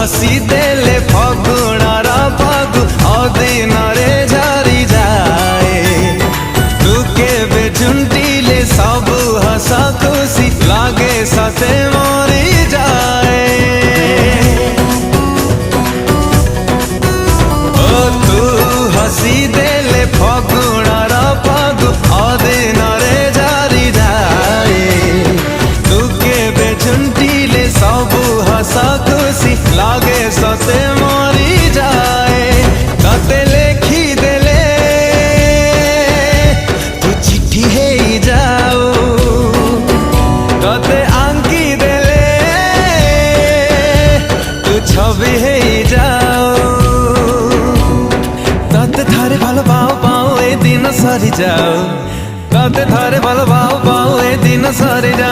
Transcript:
हसी देले फगुणार फगु अदिन रे झरी जाए तू केबे झुंटिले सब हस खुशी लागे सते मरी जाए ओ तू हसी देले फगुणार फगु अदिन रे झरी जाए तू केबे झुंटिले सब हस खुशी लागे सते मरी जाए तते लेखी देले तू चिट्ठी हे जाओ तते आंकी देले तू छवि हे जाओ तते थारे भालो पाओ पाओ ए दिन सरी जाओ तते थारे भालो पाओ पाओ ए दिन सरी जाओ।